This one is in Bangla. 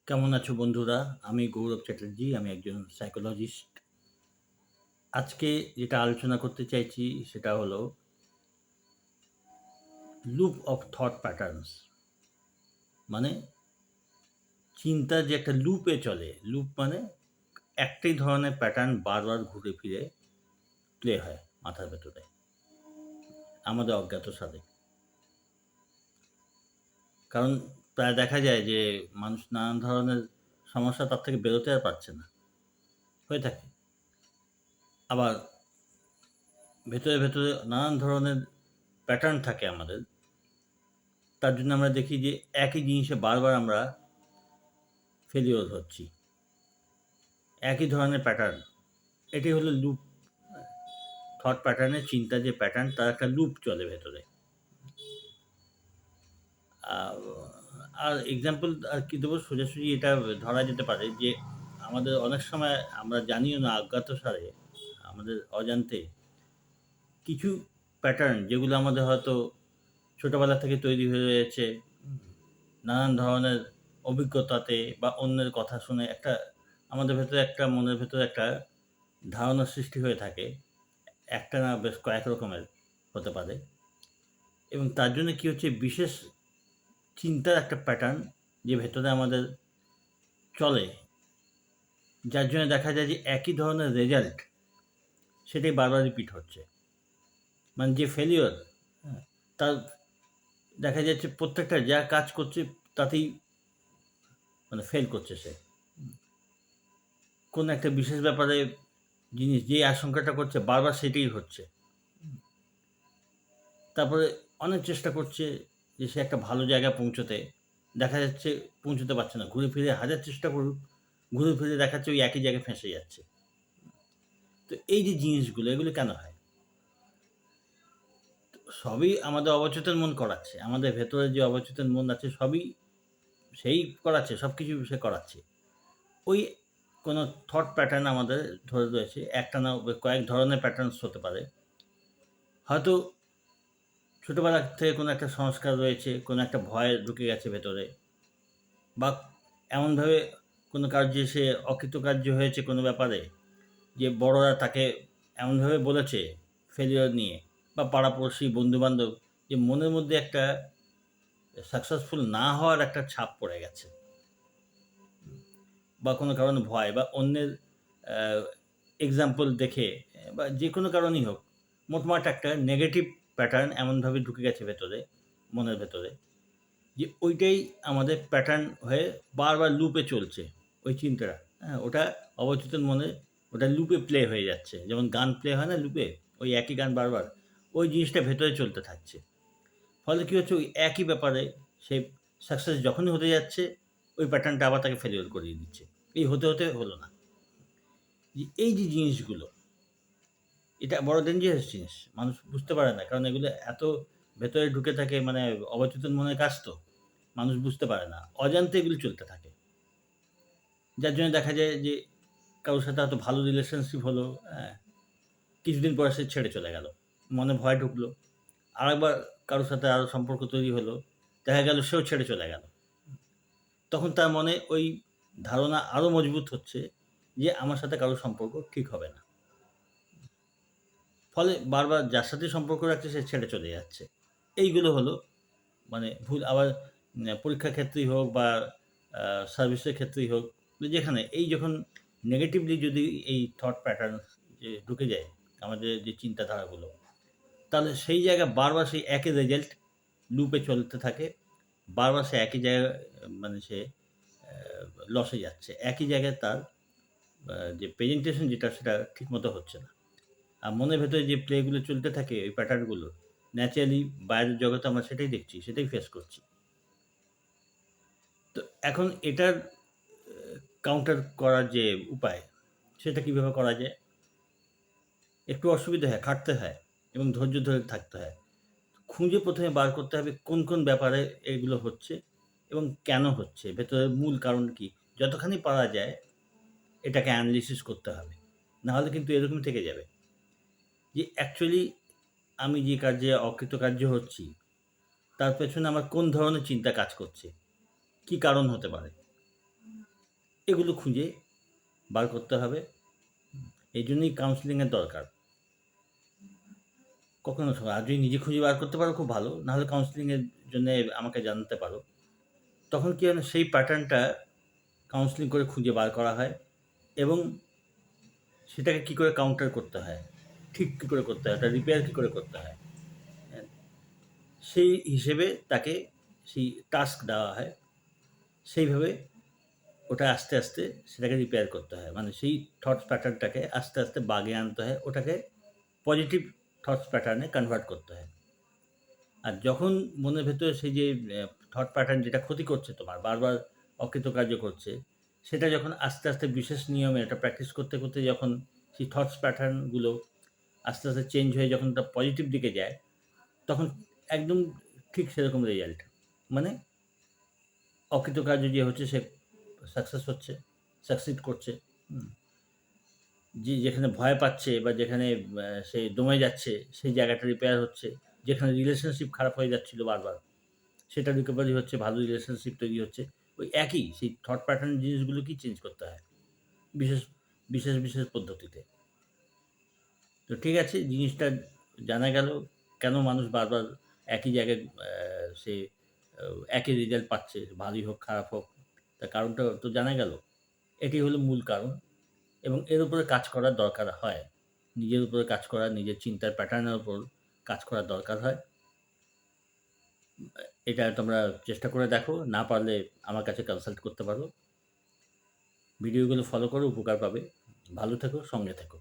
কেমন আছো বন্ধুরা? আমি গৌরব চ্যাটার্জি। আমি একজন সাইকোলজিস্ট। আজকে যেটা আলোচনা করতে চাইছি সেটা হলো লুপ অফ থট প্যাটার্নস। মানে চিন্তার যে একটা লুপে চলে। লুপ মানে একটাই ধরনের প্যাটার্ন বারবার ঘুরে ফিরে প্লে হয় মাথার ভেতরে, আমাদের অজ্ঞাতসারে। কারণ প্রায় দেখা যায় যে মানুষ নানান ধরনের সমস্যা তার থেকে বেরোতে আর পারছে না। হয়ে থাকে। আবার ভেতরে নানান ধরনের প্যাটার্ন থাকে আমাদের। তার জন্য আমরা দেখি যে একই জিনিসে বারবার আমরা ফেলিওর হচ্ছি। একই ধরনের প্যাটার্ন। এটি হলো লুপ। থট প্যাটার্নের চিন্তা যে প্যাটার্ন তার একটা লুপ চলে ভেতরে। আ আর এক্সাম্পল আর কি দেবো, সোজাসুজি এটা ধরা যেতে পারে যে আমাদের অনেক সময় আমরা জানিও না অজ্ঞাতসারে, আমাদের অজান্তে কিছু প্যাটার্ন যেগুলো আমাদের হয়তো ছোটবেলা থেকে তৈরি হয়ে রয়েছে, নানান ধরনের অভিজ্ঞতাতে বা অন্যের কথা শুনে একটা আমাদের ভেতরে একটা মনের ভেতরে একটা ধারণার সৃষ্টি হয়ে থাকে। একটা না বেশ কয়েক রকমের হতে পারে। এবং তার জন্য কী হচ্ছে, বিশেষ চিন্তার একটা প্যাটার্ন যে ভেতরে আমাদের চলে, যার জন্য দেখা যায় যে একই ধরনের রেজাল্ট সেটাই বারবার রিপিট হচ্ছে। মানে যে ফেলিওর, হ্যাঁ, তার দেখা যাচ্ছে প্রত্যেকটা যা কাজ করছে তাতেই মানে ফেল করছে সে। কোনো একটা বিশেষ ব্যাপারে জিনিস যেই আশঙ্কাটা করছে বারবার সেটাই হচ্ছে। তারপরে অনেক চেষ্টা করছে যে সে একটা ভালো জায়গায় পৌঁছোতে, দেখা যাচ্ছে পৌঁছতে পারছে না। ঘুরে ফিরে হাজার চেষ্টা করুক, ঘুরে ফিরে দেখাচ্ছে ওই একই জায়গায় ফেঁসে যাচ্ছে। তো এই যে জিনিসগুলো, এগুলো কেন হয়? সবই আমাদের অবচেতন মন করাচ্ছে। আমাদের ভেতরে যে অবচেতন মন আছে সবই সেই করাচ্ছে, সবকিছু সে করাচ্ছে। ওই কোনো থট প্যাটার্ন আমাদের ধরে রয়েছে। একটা না কয়েক ধরনের প্যাটার্নস হতে পারে। হয়তো ছোটবেলা থেকে কোনো একটা সংস্কার রয়েছে, কোনো একটা ভয় ঢুকে গেছে ভেতরে, বা এমনভাবে কোনো কার্যে সে অকৃতকার্য হয়েছে কোনো ব্যাপারে, যে বড়রা তাকে এমনভাবে বলেছে ফেলিওর নিয়ে, বা পাড়াপড়শি বন্ধুবান্ধব, যে মনের মধ্যে একটা সাকসেসফুল না হওয়ার একটা ছাপ পড়ে গেছে, বা কোনো কারণে ভয় বা অন্যের এক্সাম্পল দেখে, বা যে কোনো কারণেই হোক, মোটমাট একটা নেগেটিভ প্যাটার্ন এমনভাবে ঢুকে গেছে ভেতরে, মনের ভেতরে, যে ওইটাই আমাদের প্যাটার্ন হয়ে বারবার লুপে চলছে। ওই চিন্তাটা, হ্যাঁ, ওটা অবচেতন মনে ওটা লুপে প্লে হয়ে যাচ্ছে। যেমন গান প্লে হয় না লুপে? ওই একই গান বারবার ওই জিনিসটা ভেতরে চলতে থাকছে। ফলে কী হচ্ছে, ওই একই ব্যাপারে সে সাকসেস যখনই হতে যাচ্ছে, ওই প্যাটার্নটা আবার তাকে ফেলিওর করিয়ে দিচ্ছে। এই হতে হলো না। এই যে জিনিসগুলো, এটা বড় ডেঞ্জারাস জিনিস। মানুষ বুঝতে পারে না। কারণ এগুলো এত ভেতরে ঢুকে থাকে, মানে অবচেতন মনের কাজ তো। মানুষ বুঝতে পারে না। অজান্তে এগুলো চলতে থাকে। যার জন্য দেখা যায় যে কারোর সাথে হয়তো ভালো রিলেশনশিপ হলো, হ্যাঁ? কিছুদিন পরে সে ছেড়ে চলে গেল। মনে ভয় ঢুকলো। আরেকবার কারোর সাথে আরো সম্পর্ক তৈরি হলো। দেখা গেল সেও ছেড়ে চলে গেল। তখন তার মনে ওই ধারণা আরো মজবুত হচ্ছে যে আমার সাথে কারো সম্পর্ক ঠিক হবে না। ফলে বারবার যার সাথেই সম্পর্ক রাখছে সে ছেড়ে চলে যাচ্ছে। এইগুলো হলো মানে ভুল। আবার পরীক্ষার ক্ষেত্রেই হোক বা আ সার্ভিসের ক্ষেত্রেই হোক, যেখানে এই যখন নেগেটিভলি যদি এই থট প্যাটার্ন যে ঢুকে যায় আমাদের যে চিন্তাধারাগুলো, তাহলে সেই জায়গায় বারবার সেই একই রেজাল্ট লুপে চলতে থাকে। বারবার সে একই জায়গায় মানে সে লসে যাচ্ছে। একই জায়গায় তার যে প্রেজেন্টেশন যেটা সেটা ঠিকমতো হচ্ছে না। আর মনের ভেতরে যে প্লেগুলো চলতে থাকে ওই প্যাটার্নগুলো, ন্যাচারালি বাইরের জগতে আমরা সেটাই দেখছি, সেটাই ফেস করছি। তো এখন এটার কাউন্টার করার যে উপায়, সেটা কিভাবে করা যায়? একটু অসুবিধা হয়, খাটতে হয় এবং ধৈর্য ধরে থাকতে হয়। খুঁজে ১ম এ বার করতে হবে কোন ব্যাপারে এগুলো হচ্ছে এবং কেন হচ্ছে? ভেতরের মূল কারণ কি? যতখানি পারা যায় এটাকে এনালাইসিস করতে হবে। নাহলে কিন্তু এরকমই থেকে যাবে। যে অ্যাকচুয়ালি আমি যে কাজে অকৃতকার্য হচ্ছি, তার পেছনে আমার কোন ধরনের চিন্তা কাজ করছে? কি কারণ হতে পারে? এগুলো খুঁজে বার করতে হবে। এই জন্যই কাউন্সেলিংয়ের দরকার। কখনো আর যদি নিজে খুঁজে বার করতে পারো খুব ভালো, নাহলে কাউন্সেলিংয়ের জন্যে আমাকে জানাতে পারো। তখন কী হয় না, সেই প্যাটার্নটা কাউন্সেলিং করে খুঁজে বার করা হয় এবং সেটাকে কী করে কাউন্টার করতে হয়, ঠিক কী করে করতে হয়, ওটা রিপেয়ার কী করে করতে হয়, হ্যাঁ, সেই হিসেবে তাকে সেই টাস্ক দেওয়া হয়। সেইভাবে ওটা আস্তে, আস্তে সেটাকে রিপেয়ার করতে হয়। মানে সেই থটস প্যাটার্নটাকে আস্তে, আস্তে বাগিয়ে আনতে হয়। ওটাকে পজিটিভ থটস প্যাটার্নে কনভার্ট করতে হয়। আর যখন মনের ভেতরে সেই যে থট প্যাটার্ন যেটা ক্ষতি করছে তোমার, বারবার অকৃতকার্য করছে, সেটা যখন আস্তে, আস্তে বিশেষ নিয়মে এটা প্র্যাকটিস করতে, করতে যখন সেই থটস প্যাটার্নগুলো আস্তে, আস্তে চেঞ্জ হয়ে যখন ওটা পজিটিভ দিকে যায়, তখন একদম ঠিক সেরকম রেজাল্ট। মানে অকৃতকার্য যে হচ্ছে সে সাকসেস হচ্ছে, সাকসিড করছে। হুম। যেখানে ভয় পাচ্ছে বা যেখানে সে দমে যাচ্ছে, সেই জায়গাটা রিপেয়ার হচ্ছে। যেখানে রিলেশনশিপ খারাপ হয়ে যাচ্ছিল বারবার, সেটা রিকভারি হচ্ছে, ভালো রিলেশনশিপ তৈরি হচ্ছে। ওই একই সেই থট প্যাটার্ন জিনিসগুলোকেই চেঞ্জ করতে হয়। বিশেষ, বিশেষ, বিশেষ পদ্ধতিতে। তো ঠিক আছে, জিনিসটা জানা গেল কেন মানুষ বারবার একই জায়গায় সে একই রেজাল্ট পাচ্ছে, ভালোই হোক খারাপ হোক। তার কারণটা তো জানা গেল। এটি হলো মূল কারণ এবং এর উপরে কাজ করার দরকার হয়। নিজের উপরে কাজ করা, নিজের চিন্তার প্যাটার্নের উপর কাজ করার দরকার হয়। এটা তোমরা চেষ্টা করে দেখো। না পারলে আমার কাছে কনসাল্ট করতে পারো। ভিডিওগুলো ফলো করো, উপকার পাবে। ভালো থেকো, সঙ্গে থেকো।